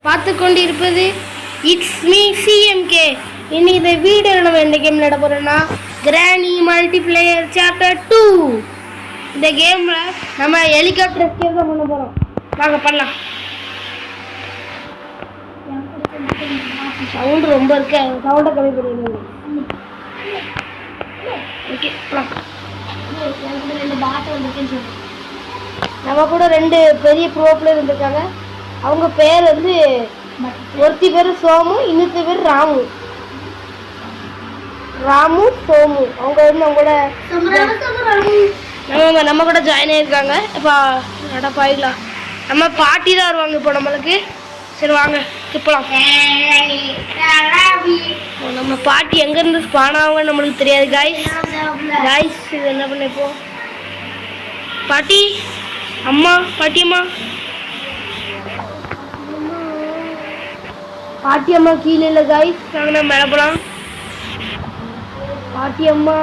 பார்த்து கொண்டு இருப்பது இட்ஸ் மீ சிஎம்கே. இன்னைக்கு இந்த வீடியோவில் நம்ம எந்த கேம் விளையாட போகிறோம்னா கிரானி மல்டிப்ளேயர் சாப்டர் 2. இந்த கேமில் நம்ம ஹெலிகாப்டர் எஸ்கேப் தான் பண்ண போகிறோம். வாங்க பண்ணலாம். சவுண்டு ரொம்ப இருக்கு, சவுண்டை கம்மி பண்ணிடுங்க. ஓகே நம்ம கூட 2 பெரிய ப்ரோ பிளேயர் இருந்திருக்காங்க. அவங்க பேர் வந்து ஒருத்தி பேர் சோமு, இன்னொருத்தி பேர் ராமு சோமு. அவங்க வந்து நம்ம கூட ஜாயின் ஆகிருக்காங்க. இப்போ நடப்பாயிடலாம். நம்ம பாட்டி தான் வருவாங்க இப்போ நம்மளுக்கு. சரி வாங்க இப்பலாம். நம்ம பாட்டி எங்கேருந்து ஸ்பான் ஆகுங்க நம்மளுக்கு தெரியாது காய்ஸ். இது என்ன பண்ண இப்போ பாட்டி அம்மா பாட்டி அம்மா கீழே இல்லை காய்ஸ். நாங்கள் நம்ம மேலே போகலாம். பாட்டி அம்மா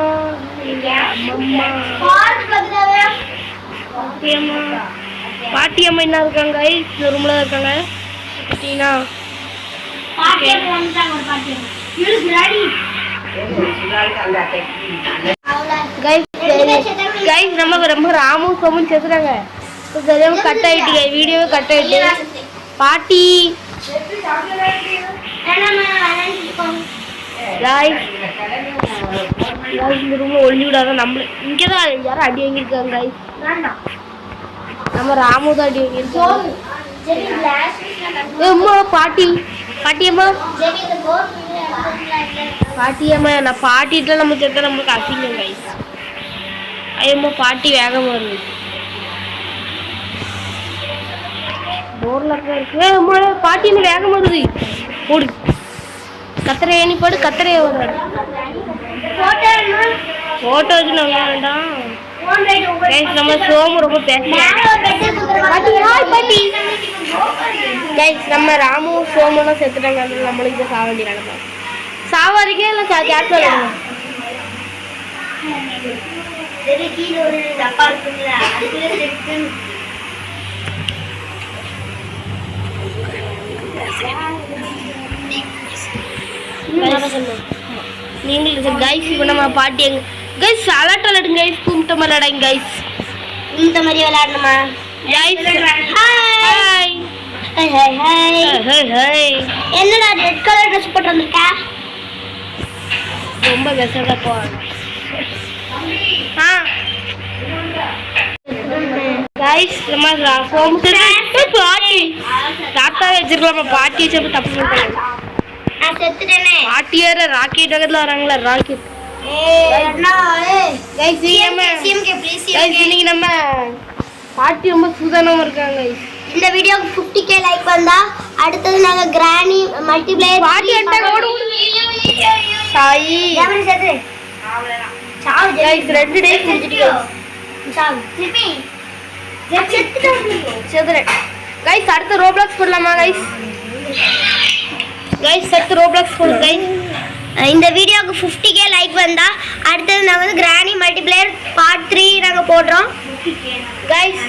என்ன இருக்காங்க காய்ஸ்? இந்த ரூமில் தான் இருக்காங்க. பார்த்தீங்கன்னா கைஸ் நம்ம ரொம்ப ராமு சோமுன்னு சேர்த்துறாங்க. தெரியாம கட் ஆயிட்டு, வீடியோவே கட் ஆயிட்டு. பாட்டி இந்த ரூம்ல ஒளிஞ்சு விடாத. நம்மள இங்கதான் யாரும் அடி வாங்கியிருக்காங்க கைஸ். நம்ம ராமு தான் அடி வாங்கியிருக்காங்க. பாட்டியம்மா நான் பாட்டிட்டு நம்ம சேர்த்தா நம்மளுக்கு அசிங்கம் கைஸ். ஐயம்மா பாட்டி வேகமா வருது. போர்ல இருக்கு பாட்டின்னு வேகமா வருது. ஓடு கத்திர ஏணி போடு. கத்திரைய வருவாரு போட்டோ வச்சு நம்ம வேண்டாம். நம்ம சோமு ரொம்ப பேசுறோம். நம்ம ராமு சோமுலாம் செத்துட்டாங்க. நம்மளுக்கு சாவண்டி நடப்போம். சாவாதிக்கே இல்லை கேட்க வேணும். நீங்களும் கைஸ் இப்போ நம்ம பாட்டி எங்க கைஸ் அலர்ட் விளையாடுங்க கைஸ். கும்பிட்ட மாதிரி விளையாடுங்க கைஸ். இந்த மாதிரி விளையாடணுமா கைஸ்? ஹாய் என்னடா ரெட் கலர் ட்ரெஸ் போட்டு வந்திருக்க? ரொம்ப பெசடா போவாங்க. கைஸ் நம்ம சோமுக்கு பாட்டி தாத்தா வச்சிருக்கலாமா? பாட்டி வச்சு தப்பு பண்ணுறாங்க. பாட்டி வேற ராக்கெட் பக்கத்துல வராங்களா? ராக்கெட் இன்னைக்கு நம்ம பாட்டி ரொம்ப சூதானமா இருக்காங்க. இந்த வீடியோக்கு 50k லைக் வந்தா அடுத்தது நாங்க கிரானி மல்டிப்ளேயர் பாட்டி அட்டாக் ஓடு. சாய் ஜாமன் செத்து சாவு गाइस 2 டேஸ் முடிஞ்சிட்டு சாவு சிப்பி செத்துறேன் गाइस. அடுத்து ரோப்ளாக்ஸ் போடலாமா गाइस? அடுத்து ரோப்ளாக்ஸ் போடுங்க गाइस. இந்த வீடியோக்கு 50k லைக் வந்தா அடுத்தது நாங்க வந்து கிரானி மல்டிப்ளேயர் பார்ட் 3 நாங்க போடுறோம் गाइस.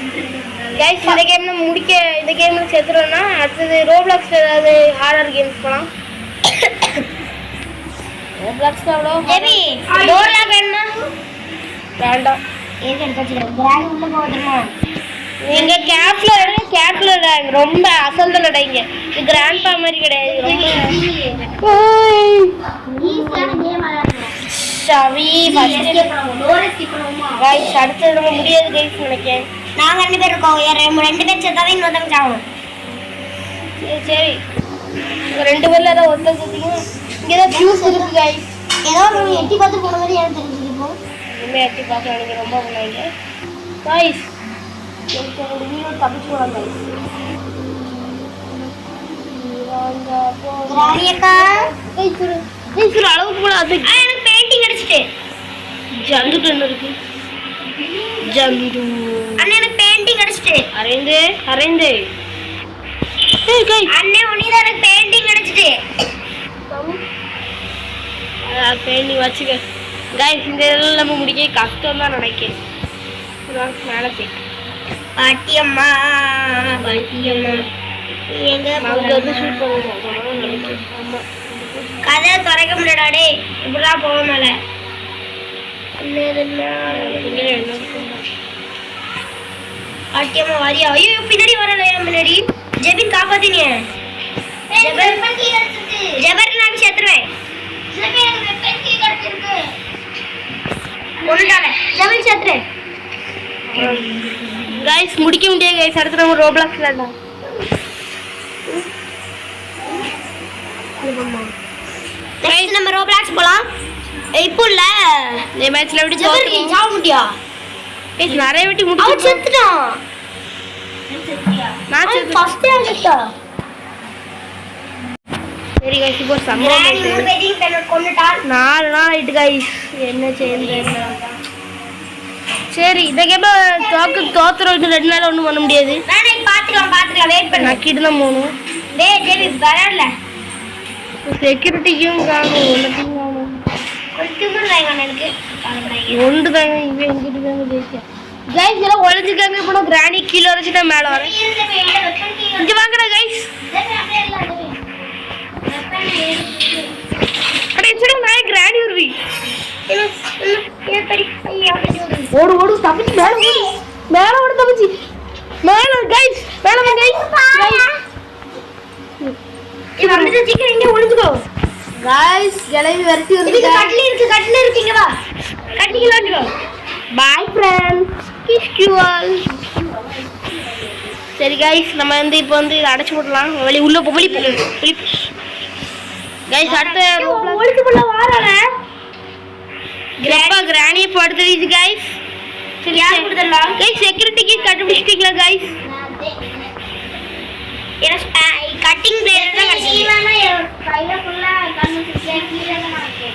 இந்த கேம்ல முடிக்க இந்த கேம்ல செத்துறோம்னா அடுத்தது ரோப்ளாக்ஸ் ஏதாவது ஹாரர் கேம்ஸ் போலாம். ரோப்ளாக்ஸ் அவ்வளோ ஜெபி டோர் லாக் வேணுமா? வேண்டாம். ஏன் கட்டச்சில கிரானி உள்ள போடுறோமா? நீங்க கேப்ல விளையாடுங்க. ரொம்ப அசல்தல் அடைங்க. இது கிராண்ட்பா மாதிரி கிடையாது. ரொம்ப ஈஸியான கேம் விளையாடுங்க. சவி ஃபர்ஸ்ட் டோர் ஸ்கிப் பண்ணுவோமா? गाइस அடுத்து நம்ம முடியாது गाइस நினைக்கிறேன். நாங்க 2 பேர் இருக்கோம். 2 பேர் செத்தாவே இன்னொருத்தங்க சாவணும். சரி உங்க 2 பேர்ல ஏதாவது ஒருத்தர் செத்தீங்க. இங்க ஏதாவது ஃபியூஸ் இருக்கு गाइस. ஏதோ ஒரு எட்டி பார்த்து போன மாதிரி எனக்கு தெரிஞ்சிருக்கும். இனிமே எட்டி பார்க்க நீங்க ரொம்ப பண்ணாங்க गाइस. ஒரு வீடியோ தப்பிச்சு போலாம் गाइस. கிரானி அக்கா गाइस ஒரு அளவுக்கு போல அது எனக்கு பெயிண்டிங் அடிச்சிட்டு ஜந்துட்டு என்ன இருக்கு? ஜந்து அண்ணே எனக்கு பெயிண்டிங் அடிச்சிட்டு அரேந்து ஏய் गाइस அண்ணே உனிதான் எனக்கு பெயிண்டிங் அடிச்சிட்டு பெயிண்டிங் வச்சுக்க गाइस. இந்த இதெல்லாம் நம்ம முடிக்க கஷ்டம் தான் நினைக்கிறேன். மேலே போய் பாட்டியம்மா எங்க அங்க வந்து ஷூட் பண்ணுவோம். ஆமா கதை திறக்க முடியாடா டேய். இப்படிலாம் போக மேல ஆட்டியம்மா வாரியா? ஐயோ பின்னாடி வரல. முன்னாடி ஜெபின் காப்பாத்தினிய. ஜெபர் நான் செத்துறேன். ஒண்ணுடால ஜெபின் செத்துறேன். गाइस முடிக்க முடியாது गाइस. அடுத்து நம்ம ரோப்ளாக்ஸ் விளையாடலாம். நெக்ஸ்ட் நம்ம ரோப்ளாக்ஸ் போலாம். இப்போ இல்ல இந்த மேட்ச்ல விட்டு ஜெபர் சாவ முடியா? गाइस நிறைய விட்டு அவன் முடிச்சு செத்துட்டான். நான் செத்து. ஃபர்ஸ்ட் செத்துட்டான். சரி गाइस இப்போ சம்பவம் நான் வெயிட்டிங் டைம் கொன்னுட்டான். 4 நாள் ஆயிட்டு गाइस. என்ன செய்யறது? சரி இந்த கேம் தோத்துறோம். இன்னும் 2 நாள் ஒண்ணும் பண்ண முடியாது. நானே பாத்துக்கலாம் வெயிட் பண்ணு. நக்கிட்டு தான் போகணும். டேய் ஜெபி வரல. செக்யூரிட்டிக்கும் காணும். ஒன்றுக்கும் காணும். கொஞ்சம் வேங்க எனக்கு ஒன்று தாங்க. இவன் எங்கிட்டு தாங்க ஜெயிச்சேன். गाइस எல்லாம் ஒளிஞ்சுக்காங்க. இப்போ கிராணி கீழே வரைச்சுட்டா மேலே வரேன். இங்கே வாங்கடா गाइस. அடே நான் கிராணி வருவி. ஓடு ஓடு தப்பிச்சு மேலே ஓடு தப்பிச்சு மேலே गाइस மேலே வா गाइस. இது வந்து சீக்கிரம் இங்க ஒளிஞ்சுக்கோ. गाइस ஜலவி வரட்டி வருது. இதுக்கு கட்டில இருக்கு இங்க வா. கட்டில ஒளிஞ்சுக்கோ. Bye friends. Kiss you all. சரி गाइस நம்ம வந்து இப்போ வந்து அடைச்சு போடலாம். வெளிய உள்ள போ. வெளிய गाइस அடுத்த ஒளிச்சுக்குள்ள வாரால. கிராப்பா கிராணி படுத்துடுச்சு गाइस. சரி யார் கொடுத்தலாம்? गाइस செக்யூரிட்டிக்கு கண்டுபிடிச்சிட்டீங்களா गाइस? எஸ் கட்டிங் பிளேயர் தான் கட்டினா கையில ஃபுல்லா கண்ணு கீழே தான் இருக்கு.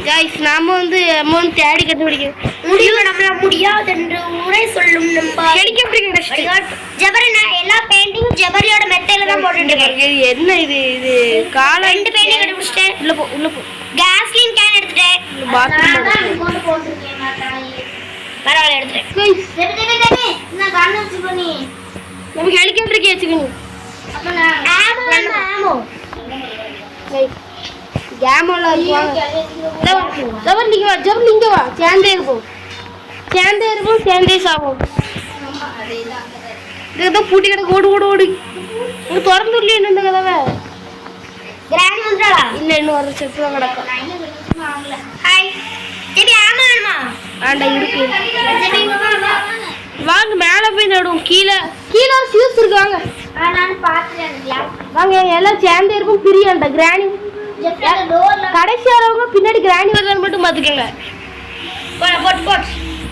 गाइस நாம வந்து அமௌண்ட் தேடி கண்டுபிடிக்கணும். முடியும் நம்மள முடியாது என்று ஊரே சொல்லும் நம்ம. ஹெலிகாப்டர் ஜபரனா எல்லா பெயிண்டிங் ஜபரியோட மெத்தையில தான் போட்டுட்டு இருக்கேன். என்ன இது இது கால ரெண்டு பெயிண்டிங் கண்டுபிடிச்சிட்டேன். உள்ள போ. கேஸ்லின் கேன் எடுத்துட்டேன். பாத்ரூம் போட்டுருக்கேன் மாட்டாய். பரவாயில்லை எடுத்துட்டேன். गाइस ஜெபி நான் கண்ணு வச்சு பண்ணி நமக்கு ஹெலிகாப்டர் கேச்சுக்கணும். அப்ப நான் ஆமோ गाइस கேமோல வாங்க. ஜபர் நீங்க வா. ஜபர் நீங்க வா. சேர்ந்தே இருப்போம். சேர்ந்தே சாவோம். இது பூட்டி கிடக்கு. ஓடு ஓடு ஓடு. இது திறந்து இல்லையே இந்த கதவை. கிராண்ட் வந்துடா. இல்ல இன்னும் ஒரு செட்டு தான் கிடக்கும். ஹாய் ஜெபி ஆமா வேணுமா? ஆண்டா இருக்கு. ஜெபி வாங்க மேலே போய் நடுவோம். கீழே ஒரு சியூஸ் இருக்கு. வாங்க நான் பாத்துறேன். வாங்க எல்லாம் சேர்ந்தே இருப்போம். பிரியாண்டா கிராணி கடைசி வரவங்க பின்னாடி கிராணி வரலான்னு மட்டும் பாத்துக்கங்க.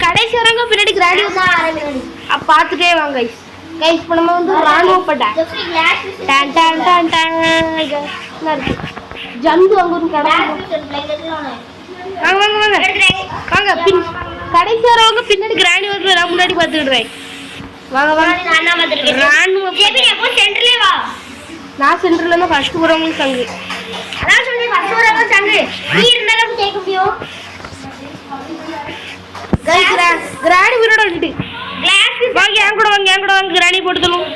கடைசி வரவங்க பின்னாடி கிராணி பாத்துட்டே வாங்க गाइस. गाइस இப்போ நம்ம வந்து ராணுவ பட்டா டான் டான் டான் டான் இருக்கு. ஜந்து அங்க ஒரு கடை. வாங்க வாங்க வாங்க வாங்க. கடைசி வரவங்க பின்னாடி கிராணி வந்து நான் முன்னாடி பாத்துக்கிடுறேன். வாங்க வாங்க. ராணுவ சென்டர்லயே வா. நான் சென்டர்ல இருந்து ஃபர்ஸ்ட் வரவங்களுக்கு சங்கு. அதான் சொல்லி ஃபர்ஸ்ட் வரவங்க சங்கு. நீ இருந்தாலும் கேட்க முடியும். गाइस கிராணி வீரோட வந்துட்டு. கிளாஸ் வாங்க என் கூட வாங்க கிராணி போட்டு தள்ளும்.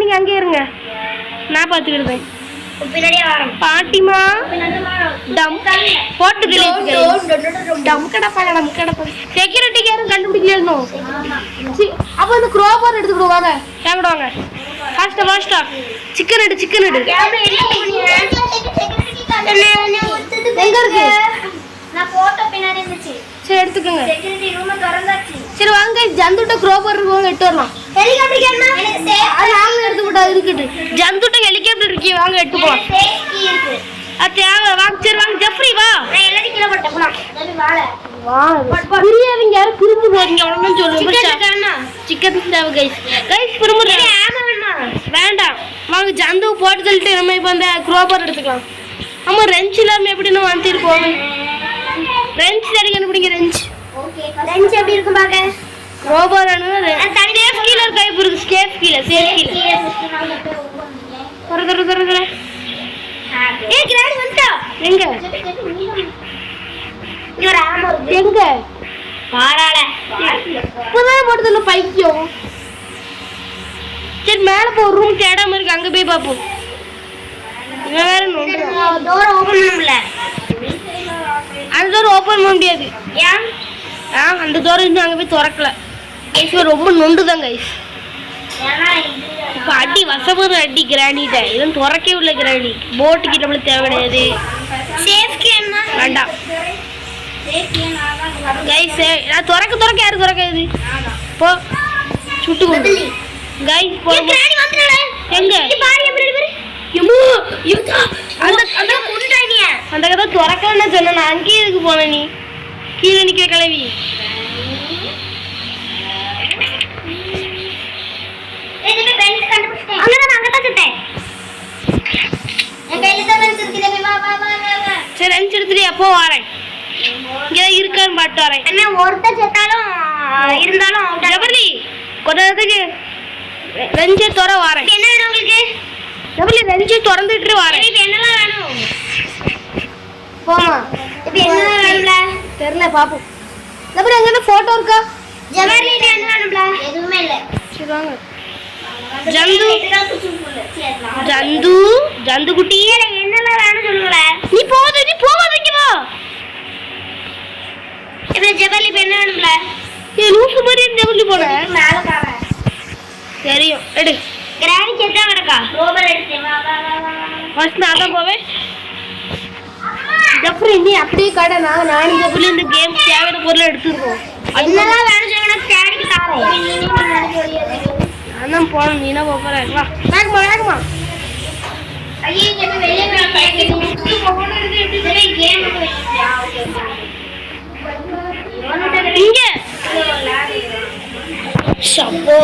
நீங்க அங்கே இருங்க. நான் பாத்துக்கிடுறேன். பின்னாடியே வரோம். பாட்டிமா டம் போட்டு டம் கடப்பா. செக்யூரிட்டிக்கு யாரும் கண்டுபிடிக்கணும். அப்ப அந்த குரோபார் எடுத்துக்கிடுவோம். வாங்க என் கூட வாங்க. ஃபாஸ்டா சிக்கன் எடு. எங்க இருக்கு? நான் போட்டோ பின்னாடி இருந்துச்சு. சரி எடுத்துக்கோங்க. செக்யூரிட்டி ரூம் திறந்தாச்சு. சரி வாங்க ஜந்துட்ட குரோபார் இருக்கு. எட்டு வரலாம். ஹெலிகாப்டர் கேனா எனக்கு அது நாங்க எடுத்து விட்டா இருக்கட்டு. ஜந்துட்ட ஹெலிகாப்டர் இருக்கு. வாங்க எட்டு போலாம். சேஃப்டி இருக்கு. தேவை வாங்க. சரி வாங்க ஜெஃப்ரி வா. நான் எல்லாத்தையும் கீழ போட்டேன். போலாம். சரி வாங்க. புரியாதீங்க யாரும் திரும்பி போறீங்க. அவ்வளவுதான் சொல்லுங்க. சிக்கன் தேவை गाइस திரும்ப வேண்டாம். வாங்க ஜந்து போட்டு தள்ளிட்டு நம்ம இப்போ அந்த குரோபார் எடுத்துக்கலாம். ஆமா ரெஞ்ச் இல்லாம எப்படி நம்ம வந்துட்டு போவோம். ரெஞ்ச் தேடி கண்டுபிடிங்க. ஓகே ரெஞ்ச் எப்படி இருக்கும் பாக்க. குரோபார் தனியா கீழே கை புருக்கு. ஸ்கேப் கீழே தர ஏய் கிராண்ட் வந்துட்டா. எங்க இங்க ராம இருக்கு. எங்க பாராள இப்பதான் போட்டு தள்ள பைக்கியம். சரி மேலே போ, ரூம் தேடாம இருக்கு, அங்கே போய் பார்ப்போம். இவன் வேற நோண்டுறான். டோர் ஓபன் பண்ணல. அந்த டோர் ஓப்பன் பண்ண முடியாது. ஏன்? அந்த டோர் இன்னும் அங்கே போய் திறக்கல. கைஸ் ரொம்ப நொண்டுதான் கைஸ். இப்போ அடி வசபுற அடி கிராணிட்ட. இதுவும் திறக்கவே இல்லை கிராணி. போட்டுக்கு நம்மளுக்கு தேவை கிடையாது. சேஃப்கி என்ன வேண்டாம் கைஸ். நான் திறக்க யாரு திறக்காது? போ சுட்டு கொண்டு கைஸ். போ கிராணி வந்துடல. எங்க பாரு எப்படி பாரு. அந்த கதை திறக்கன்னு சொன்ன. நான் அங்கேயே எதுக்கு போன? நீ கீழே நிக்கிற கிளவி. சரி அனுப்பிச்சு எடுத்துட்டு எப்போ வரேன்? இங்கதான் இருக்கான்னு பாட்டு வரேன். என்ன ஒருத்த செத்தாலும் இருந்தாலும் ஜபர்லி கொஞ்ச நேரத்துக்கு ரெஞ்சு துற வரேன். என்ன வேணும் உங்களுக்கு? ஜபர்லி ரெஞ்சு திறந்துட்டு வரேன். இப்ப என்னலாம் வேணும்? போமா இப்ப என்னலாம் வேணும்ல? தெரியல பாப்போம். ஜபர்லி அங்க என்ன போட்டோ இருக்கா? ஜபர்லி என்ன வேணும்ல? எதுவுமே இல்ல. சரி வாங்க. ஜந்து குட்டி என்னலாம் வேணும் சொல்லுங்கள. நீ போவாதீங்க வா. இப்ப ஜபர்லி என்ன வேணும்ல? ஏ லூசு மாதிரி ஜபர்லி போற. மேல கார தெரியும். எடு. கிராணி செத்தா வரக்கா. ரோபர் எடுத்து வா வா வா. ஃபர்ஸ்ட் நான் தான் போவேன். ஜப்ரி நீ அப்படியே கடை. நானும் ஜப்ரி இந்த கேம் தேவையான பொருளை எடுத்துருக்கோம். என்னலாம் வேணும் சொல்லுங்க. தேடிக்கு தாரேன். நான் தான் போகணும். நீ என்ன போகிற? வா வேகமா. ஐயே இங்க வெளியே இங்க ஷப்போ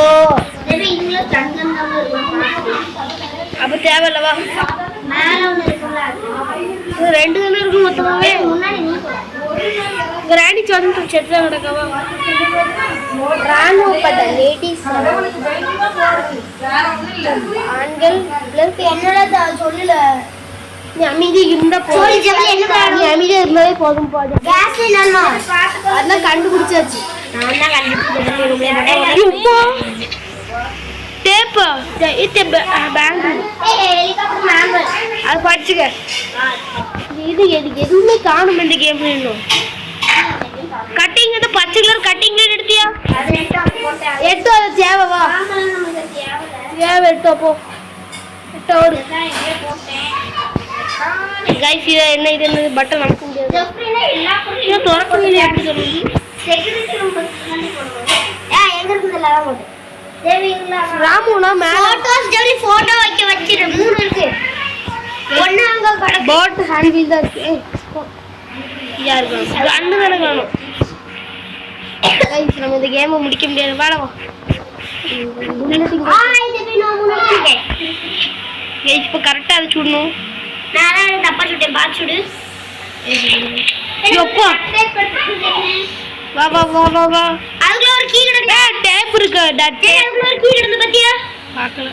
அப்ப தேவையில்லவா? ரெண்டு தானே இருக்கும் மொத்தமாவே. கிராணி வந்து செட்டு தான் கிடக்கவா? ராணுவப்பட்ட லேடிஸ் ஆண்கள் என்னோட சொல்லல. நீ அமைதி இருந்தா போதும். நீ அமைதியா இருந்தாலே போதும். அதெல்லாம் கண்டுபிடிச்சாச்சு. டேப்பா பேங்க் அது படிச்சுக்க. இது எதுவுமே காணும் இந்த கேம். இன்னும் கட்டிங் பச்சை கலர் கட்டிங் எடுத்தியா? எட்டோ அது தேவைவா? தேவை எட்டோ போ. எட்டோ ஓடு கைஸ். இது என்ன இது என்ன பட்டன் நமக்கு முடியாது. திறக்க முடியல. எப்படி சொல்லுங்க? ராமுனா போட்டோ வைக்க வச்சிரு. 3 இருக்கு. ஒண்ணு அங்க போட் ஹேண்ட் வீல் தான் இருக்கு. யார் வேணும்? அண்ணு தானே வேணும். கைஸ் நம்ம இந்த கேமை முடிக்க முடியாது. வாடவா கைஸ். இப்போ கரெக்டாக அதை சுடணும். நான் தப்பா சுட்டேன். பார்த்து சுடு. எப்பா வா வா வா வா வா. அதுக்குள்ள ஒரு கீ கிடக்கு. டேப் இருக்கு. அதுக்குள்ள ஒரு கீ கிடந்து பாத்தியா? பார்க்கல.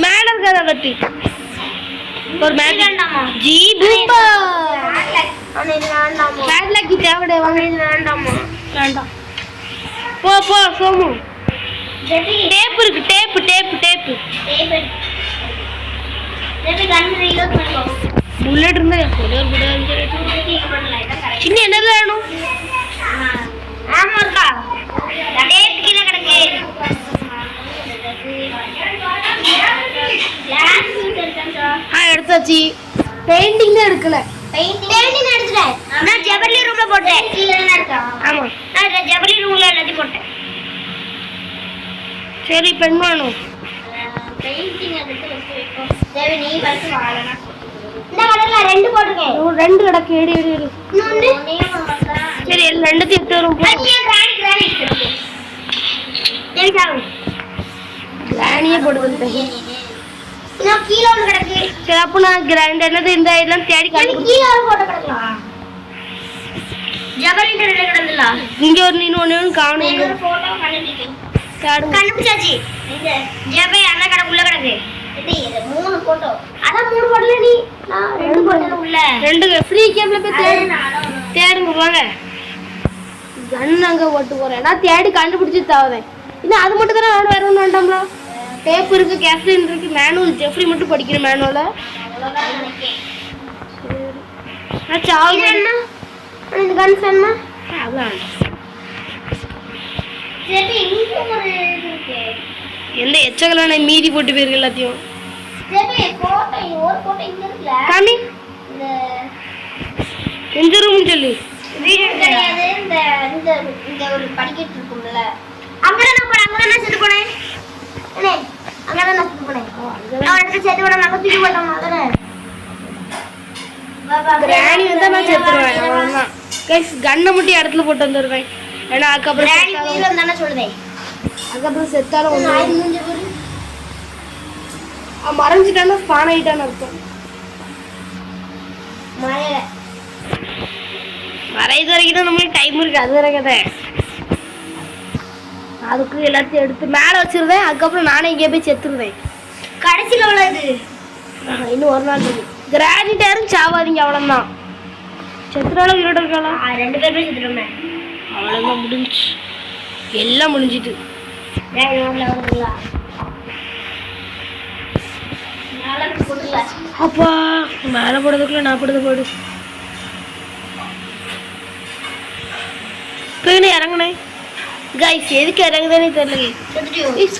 மேல இருக்கத பத்தி ஒரு மேல வேண்டாமா? ஜி பூம்பா. அண்ணே இது வேண்டாமா? பேட்லாக்கி தேவடே வாங்க. இது வேண்டாமா? வேண்டாம். போ சோமு. டேப் இருக்கு. டேப் கன் ரீலோட் பண்ணிக்கோ. புல்லட் இருந்தா சின்ன என்ன வேணும்? ஆமா இருக்கா? டேப் கீழ கிடக்கு. எடுத்தாச்சு. பெயிண்டிங் தான் எடுக்கல. பெயிண்டிங் எடுத்துட்டேன். நான் ஜெபர்லி ரூம்ல போட்டேன். கீழ என்ன இருக்கா? ஆமா நான் ஜெபர்லி ரூம்ல எல்லாத்தையும் போட்டேன். சரி பெண் வேணும். பெயிண்டிங் எடுத்து வெச்சுக்கோ. தேவி நீ வச்சு வாழனா. இந்த கடையில 2 போட்டுருக்கேன். 2 கிடக்கு. எடு இன்னொன்னு சரி ரெண்டுத்தையும் எடுத்து வரும். கிராணி தேவி சாவு. கிராணியே போடுது. இன்னும் கீழ ஒன்று கிடக்கு. சரி அப்போ நான் கிரைண்ட் என்னது இந்த இதெல்லாம் தேடி கண்டுபிடிச்சு கீழ ஒரு போட்டோ கிடக்கலாம். ஜபர்லி கிடந்துல. இங்க ஒரு இன்னொன்னு காணும். இன்னொரு போட்டோ கண்டுபிடிங்க. கண்டுபிடிச்சாச்சு. இந்த ஜபே அண்ணா கடை உள்ள கிடக்கு. இது 3 போட்டோ. அதான் 3 போட்டோல நீ நான் 2 போட்டோ உள்ள. 2 ஃப்ரீ கேம்ல போய் தேடுங்க வாங்க. கன் அங்க ஓட்டு போறேன். நான் தேடி கண்டுபிடிச்சு தரேன். இன்னும் அது மட்டும் தானே வேணும். வேற ஒன்றும் வேண்டாம்ல. டேப் இருக்கு, கேப்டன் இருக்கு, மேனுவல் ஜெஃப்ரி மட்டும் படிக்கிற மேனுவல. இந்த கன்ஸ் என்ன? அதான் சரி இங்க ஒரு இது இருக்கு. எந்த எச்சகலான மீதி போட்டு போயிருக்கு எல்லாத்தையும். சரி கோட்டை ஒரு கோட்டை இங்க இருக்குல. காமி இந்த எந்த ரூம் சொல்லு. வீடு கிடையாது. இந்த இந்த இந்த ஒரு படிக்கட்டு இருக்கும்ல. அங்கதான் நான் போறேன். அங்கதான் நான் செத்து போனேன். அண்ணே அங்கதான் நான் செத்து போனேன். நான் எடுத்து செத்து போன நான் தூக்கி போட்டோம் அதனே. கிராணி வந்தா நான் செத்துருவேன். அவ்வளவுதான். கைஸ் கண்ணை மட்டும் இடத்துல போட்டு வந்துருவேன். ஏன்னா அதுக்கப்புறம் கிராணி வீட்ல தான சொல்றேன். அதுக்கப்புறம் செத்தாலும் ஒண்ணு மறைஞ்சிட்டானா ஸ்பான் ஆயிட்டான்னு அர்த்தம். மறைது வரைக்கும் தான் நம்மளுக்கு டைம் இருக்கு. அது வரை கதை. அதுக்கு எல்லாத்தையும் எடுத்து மேலே வச்சிருந்தேன். அதுக்கப்புறம் நானே இங்கே போய் செத்துருவேன். கடைசியில் உள்ளது இன்னும் ஒரு நாள் இருக்கு. கிரானிட் யாரும் சாவாதீங்க. அவ்வளோதான். செத்துறாலும் உயிரோட இருக்கலாம். 2 பேருமே செத்துட்டோமே. அவ்வளோதான் முடிஞ்சு. எல்லாம் முடிஞ்சிட்டு. அப்பா மேலே போடுறதுக்குள்ள நான் போடு போய் இறங்குனேன். கைஸ் எதுக்கு இறங்குதானே தெரியல.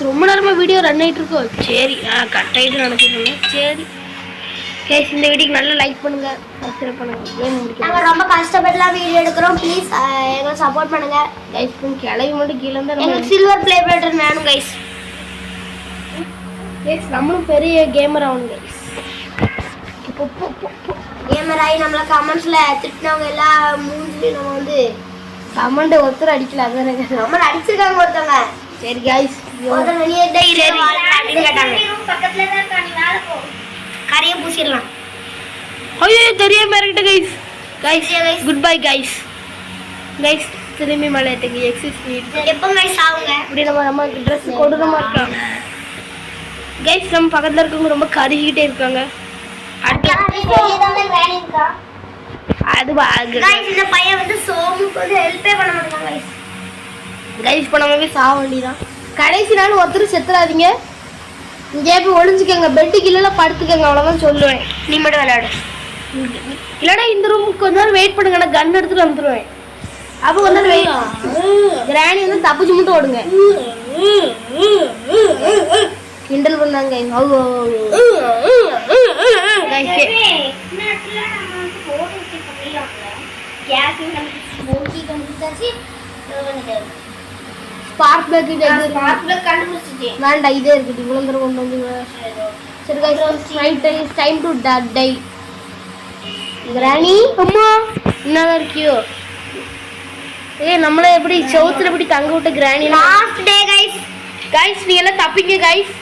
ரொம்ப நேரமா வீடியோ ரன் ஆகிட்டு இருக்கோம். சரி கட் ஆகிட்டு நினச்சிட்டு. சரி கைஸ் இந்த வீடியோக்கு நல்லா லைக் பண்ணுங்க, சப்ஸ்கிரைப் பண்ணுங்க. நாங்கள் ரொம்ப கஷ்டப்பட்டுலாம் வீடியோ எடுக்கிறோம். ப்ளீஸ் எங்களை சப்போர்ட் பண்ணுங்க கைஸ். கிளவி மட்டும் கீழே இருந்தால் எங்களுக்கு சில்வர் ப்ளே பட்டன் வேணும் கைஸ். நம்மளும் பெரிய கேமர் ஆகணும் கைஸ். கேமர் ஆகி நம்மள கமெண்ட்ஸ்ல திட்டினவங்க எல்லாம் மூஞ்சிலையும் நம்ம வந்து கமெண்ட் ஒருத்தர் அடிக்கல. அதான் கமெண்ட் அடிச்சிருக்காங்க ஒருத்தவங்க. சரி கைஸ் கரையை பூசிடலாம். ஐயோ தெரியாம இருக்கிட்ட guys. Guys good bye guys. Guys திரும்பி மலை ஏற்றுங்க. எக்ஸிஸ்ட் எப்போ கைஸ் ஆகுங்க. இப்படி நம்ம ட்ரெஸ் கொடூரமாக இருக்காங்க கைஸ். நம்ம பக்கத்தில் இருக்கவங்க ரொம்ப கருகிட்டே இருக்காங்க. அது இந்த பையன் வந்து சோமுக்கு வந்து ஹெல்ப்பே பண்ண மாட்டாங்க கைஸ். கைஸ் பண்ணாமவே சாக வேண்டியதான். கடைசி நாள் ஒருத்தர் செத்துறாதீங்க. இங்கே போய் ஒளிஞ்சுக்கங்க. பெட்டு கீழே படுத்துக்கங்க. அவ்வளோதான் சொல்லுவேன். நீ மட்டும் விளையாடு. இல்லைன்னா இந்த ரூமுக்கு கொஞ்ச நேரம் வெயிட் பண்ணுங்க. நான் கன் எடுத்துட்டு வந்துடுவேன். அப்போ கொஞ்ச நேரம் வெயிட். கிராணி வந்து தப்பிச்சு மட்டும் ஓடுங்க. கிண்டல் பண்ணாங்க. வேண்டாம் இதே இருக்குது. இவ்வளோ தூரம் கொண்டு வந்து சரி டைம் டு டை. கிராணி அம்மா என்னதான் இருக்கியோ. நம்மள எப்படி சவுத்துல எப்படி தங்க விட்ட கிராணி. லாஸ்ட் டே கைஸ் நீங்க எல்லாம் தப்பிங்க கைஸ்.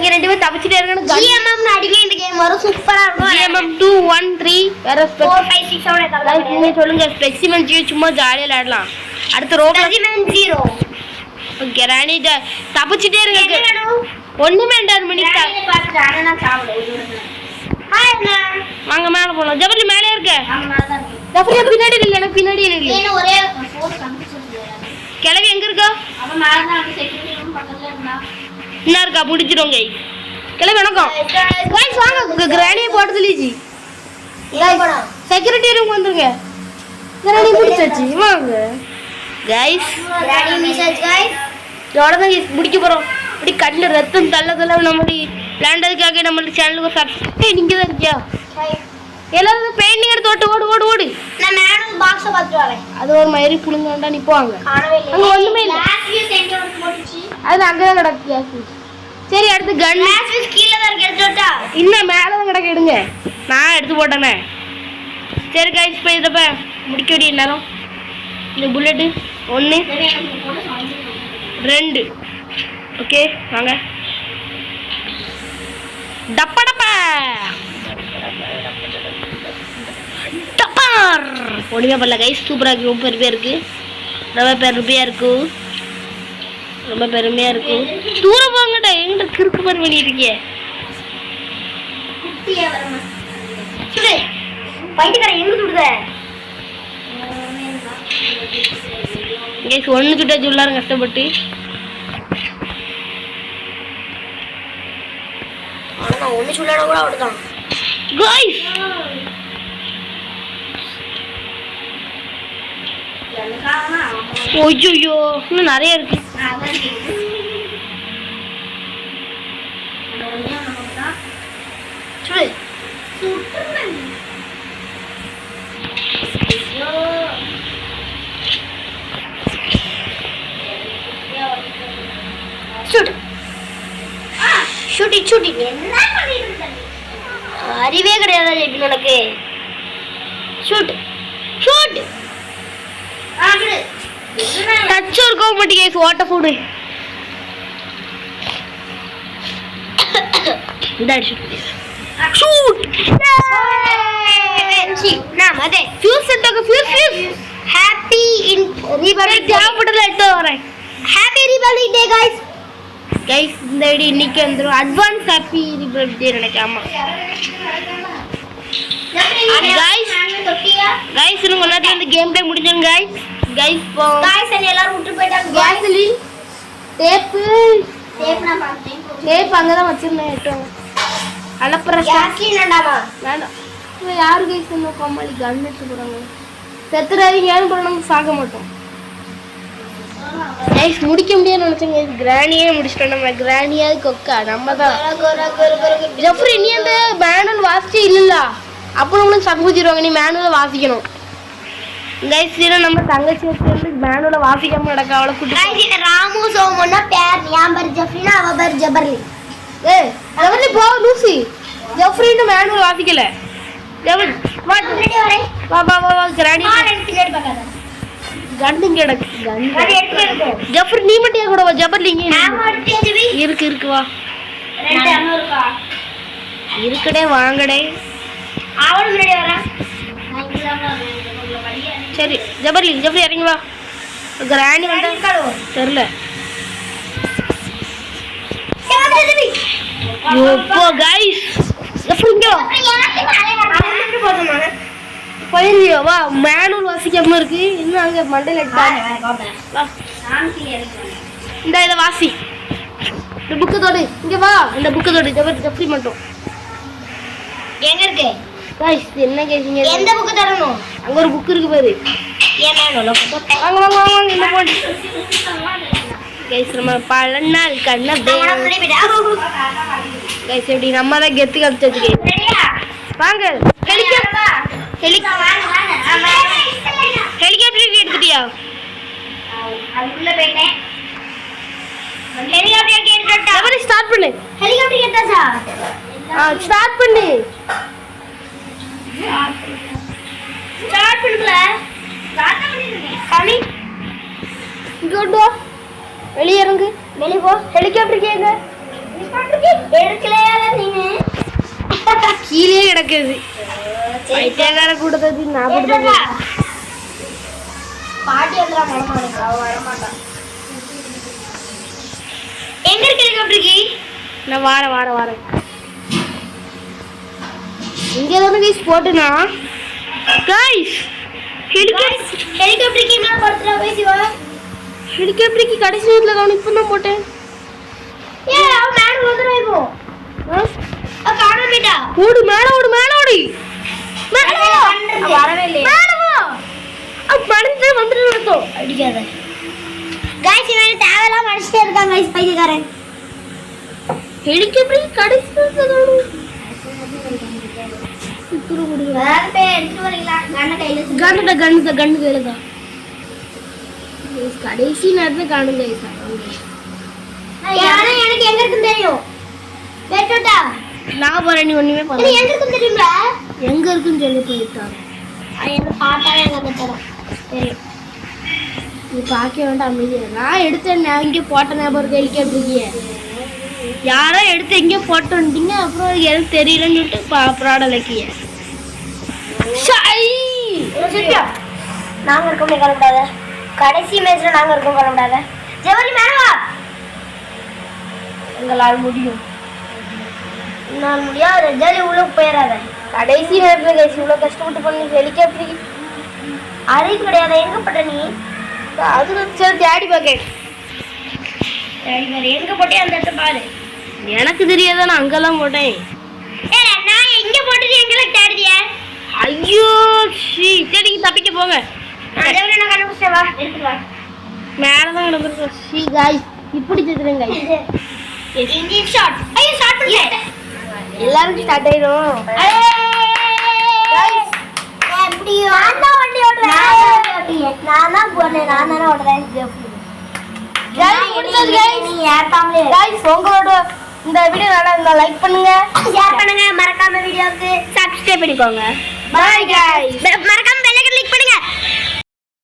நீங்க 2 பேரும் தப்பிச்சிட்டே இருக்கணும். GMM அடிங்க. இந்த கேம் வரும் சூப்பரா இருக்கும். GMM 2 1 3 வேற 4 5 6 7 கைஸ் நீங்க சொல்லுங்க. ஸ்பெசிமென் ஜி சும்மா ஜாலியா விளையாடலாம். அடுத்து ஸ்பெசிமென் 0. கிராணி தப்பிச்சிட்டே இருங்க. ஒண்ணுமே 2 மணிக்கு பாத்துட்டானே நான் சாவல. ஹாய் அண்ணா வாங்க மேல போலாம். ஜபர்லி மேலே இருக்க. அங்க மேல தான் இருக்கு. ஜபர்லி பின்னாடி இல்ல. எனக்கு பின்னாடி இல்ல. ஏன்னா ஒரே ஃபோர்ஸ் கம்ப்ளீட் கிளவி எங்க இருக்கா? அவன் மேல தான் அந்த செக்யூரிட்டி ரூம் பக்கத்துல இருந்தா. என்ன இருக்கா முடிச்சிரோம் கைஸ். கிளவி வணக்கம் கைஸ். வாங்க கிராணியை போட்டு சொல்லிச்சு. செக்யூரிட்டி ரூம் வந்துருங்க. கிராணி முடிச்சாச்சு. வாங்க கைஸ். கிராணி மிஸ்ஸாச்சு கைஸ். அவ்வளோதான் கைஸ் முடிக்க போறோம். இப்படி கண்ணில் ரத்தம் தள்ள நம்மளுடைய விளையாண்டதுக்காக நம்மளுடைய சேனலுக்கு சப்ஸ்கிரைப். நீங்க தான் இருக்கியா? எல்லாரும் பெயிண்டிங் எடுத்து ஓட்டு ஓடு ஓடு ஓடு. நான் மேடம் பாக்ஸை பார்த்துட்டு வரேன். அது ஒரு மாதிரி புழுங்க வேண்டாம். நீ போவாங்க. அங்கே ஒன்றுமே இல்லை. அது அங்கே தான் கிடக்கு கேஸ். சரி அடுத்து கன் கீழே தான் இருக்கு. எடுத்து விட்டா இன்னும் மேலே தான் கிடக்கு. எடுங்க. நான் எடுத்து போட்டேனே. சரி கைஸ் போய் இதப்ப முடிக்க வேண்டிய நேரம். இந்த புல்லட்டு 1 2 ஓகே வாங்க. டப்பா டப்பா டப்பார் ஒழுங்கா பண்ணல கைஸ். சூப்பராக இருக்கு. ரொம்ப பெருமையாக இருக்கு. ரொம்ப பெருமையாக இருக்கும். ரொம்ப பெருமையாக இருக்கும். தூரம் போங்கடா. எங்கிட்ட கிறுக்கு மாதிரி பண்ணிட்டு இருக்கிய. பைட்டுக்காரன் எங்க சுடுத? கைஸ் 1 சுட்டா சொல்லாரு கஷ்டப்பட்டு. அவ்வளவுதான், ஒண்ணு சொல்லாட கூட அவ்வளவுதான். கைஸ் ஐயோ இன்னும் நிறைய இருக்கு. அறிவே கிடையாது எனக்கு. ஷூட் ஷூட் டச் ஒரு கோமட்டி கைஸ் ஓட்ட போடு. ஷூட் நான் அதே ஃபியூஸ் செட்டக்கு ஃபியூஸ் ஹேப்பி இன் ரிபப்ளிக் டே. சாப்பிடல எடுத்து வரேன். ஹேப்பி ரிபப்ளிக் டே गाइस. கைஸ் இந்த வீடியோ இன்னைக்கு வந்துரும். அட்வான்ஸ் ஹேப்பி ரிபப்ளிக் டே நினைக்காம கைஸ் இன்னும் கொஞ்ச நேரத்துல இந்த கேம் டைம் முடிஞ்சிடும் கைஸ். கைஸ் गाइस எல்லாரும் விட்டு போய்ட்டாங்க. கேஸ்லின் டேப் நான் பார்த்தேன். டேப் அங்க தான் வச்சிருந்தேன். எடுத்துங்க அலப்பற கேஸ்லின் வேண்டாமா? வேண்டாம். யாரு கைஸ் இந்த கோமாளி கன் எடுத்து போறாங்க. செத்துறாதீங்க யாரும் பண்ணாம சாக மாட்டோம். கைஸ் முடிக்க முடியாது நினைச்சேங்க. கிரானியே முடிச்சிட்டோம். நம்ம கிரானியாவது கொக்கா நம்ம தான். ஜெஃப்ரி நீ அந்த மேனுவல் வாசிச்சு இல்ல அப்புறம் உங்களுக்கு சங்குதிடுவாங்க. நீ மேனுவலை வாசிக்கணும் கைஸ். ஏன்னா நம்ம தங்கச்சி வச்சு மேனுவலை வாசிக்காம நடக்க அவளை கூட்டு. ராமு சோமன்னா பேர் ஞாபகம் பேர் ஜெஃப்ரினா அவ பேர் ஜபர்லி. ஜபர்லி போ லூசி. ஜெஃப்ரின்னு மேனுவல் வாசிக்கல. ஜபர்லி வா வரேன். வா வா வா கிரானி பின்னாடி பார்க்காத. கன் இங்க கிடக்கு. கன் அது எடுத்து எடுத்து. ஜெஃப்ரி நீ மட்டும் கூட வா. ஜபர்லி இங்க நாம எடுத்து இருக்கு இருக்கு வா. ரெண்டு அண்ணா இருக்கா? இருக்குடே வாங்கடே. அவளும் முன்னாடி வரா. சரி ஜபர்லி ஜபர்லி இறங்கி வா. கிராணி வந்தா தெரியல. யோப்போ கைஸ் ஜபர்லி இங்க போயிருவியோ வா. மேனுவல் வாசிக்காம இருக்கு இன்னும் அங்க மண்டையில வா. இந்த இதை வாசி. இந்த புக்கு தோடு இங்க வா. இந்த புக்கு தோடு ஜபர்லி மட்டும் எங்க இருக்கு? கைஸ் என்ன கேக்குறீங்க? எந்த புக் தரணும்? அங்க ஒரு புக் இருக்கு பாரு. ஏன் மேனுவல் வாங்க வாங்க வாங்க இந்த போடு. கைஸ் நம்ம பல நாள் கண்ணதே. கைஸ் எப்படி நம்ம தான் கெத்து கத்துறது கைஸ். வாங்க ஹெலிகாப்டர் எடுத்துட்டியா? அதுக்குள்ள போயிட்டேன். ஹெலிகாப்டர் கேட்டா ஜபர்லி ஸ்டார்ட் பண்ணு. ஹெலிகாப்டர் கேட்டாச்சா? ஸ்டார்ட் பண்ணு. ஸ்டார்ட் பண்ணல. ஸ்டார்ட் பண்ணிருக்கேன். கனி இங்க வா. வெளிய இறங்கு. வெளிய போ. ஹெலிகாப்டர் கேங்க. எடுக்கலையா நீங்க? கீழே கிடக்குது. பைத்தியக்கார கூட்டத்தை நான் போடுறது. பாட்டி வந்துடா மரமானுக்கு. அவ வரமாட்டான். எங்க இருக்கு ஹெலிகாப்டருக்கு? நான் வாரேன். இங்க தான கைஸ் போட்டுனா. கைஸ் ஹெலிகாப்டருக்கு மேல படுத்துறா பேசிவா. ஹெலிகாப்டருக்கு கடைசி நேரத்துல நான் இப்ப தான் போட்டேன். அவ மேல வந்துறா இப்போ. அவ காணோமிட்டா. ஓடு மேல ஓடு. வரவே இல்ல. மேல வா. அப்ப மறந்து வந்துட்டு நடத்தோம். அடிக்காத. गाइस இவன் தேவலாம் அடிச்சிட்டே இருக்கான் गाइस பையக்காரன். ஹெலிகாப்டருக்கு கடைசி நேரத்துல நான் சுத்துற முடியல. வேறப்பே எடுத்து வரீங்களா? கண்ண கையில கண்ணு கையில தான். கடைசி நேரத்துல காணும் கைஸ். எனக்கு எங்க இருக்குன்னு தெரியும். வெட்டோட்டா நான் போறேன். நீ ஒண்ணுமே இது பண்ணல. எங்க இருக்குன்னு தெரியுமா? எங்க இருக்குன்னு சொல்லி போயிட்டாங்க. என்ன பாட்டாவே எங்க தரேன். தெரியும். நீ பார்க்க வேண்டாம் அமைதியா. நான் எடுத்தேன். நான் இங்கே போட்ட ஞாபகம் இருக்கு. ஹெலிகாப்டருக்கு யாரோ எடுத்து எங்கேயோ போட்டு வந்துட்டீங்க. அப்புறம் எனக்கு தெரியலன்னு சொல்லிட்டு ப்ராடலக்கிய நாங்க இருக்கோம் கிளம்பிடாத. கடைசி மேட்ச்ல நாங்க இருக்கோம் கிளம்பிடாத. ஜெவரி மேனவா எங்களால் முடியும். நான் முடியாது. ஜெலி உள்ள போயிடாத. கடைசி நேரத்துல கைஸ் இவ்வளோ கஷ்டப்பட்டு பண்ணி ஹெலிகாப்டருக்கு அறிவு கிடையாது. எங்க பட்ட நீ? அது சரி தேடி பார்க்க. எங்க போட்டே அந்த இடத்த பாரு. எனக்கு தெரியாத நான் அங்கெல்லாம் போட்டேன். ஏய் நான் எங்க போட்டது எங்கல தேடுறிய? ஐயோ ஷீ தேடி தப்பிக்க போங்க. அதே விட நான் கண்டுபிடிச்சேன் வா எடுத்து வா. மேல தான் கிடக்குது. ஷீ गाइस இப்படி செத்துறேன் गाइस. Engine shot. ஐயோ ஷாட் பண்ணல. எல்லாரும் ஸ்டார்ட் ஆயிடும். गाइस எப்படி நான் தான் வண்டி ஓடுறேன். நான் தான் போறேன். நான் தான ஓடுறேன். गाइस முடிஞ்சது गाइस. நீ ஏத்தாமலே. गाइस உங்களோட இந்த வீடியோ நல்லா இருந்தா லைக் பண்ணுங்க, ஷேர் பண்ணுங்க, மறக்காம வீடியோக்கு சப்ஸ்கிரைப் பண்ணிக்கோங்க. By guys. மறக்காம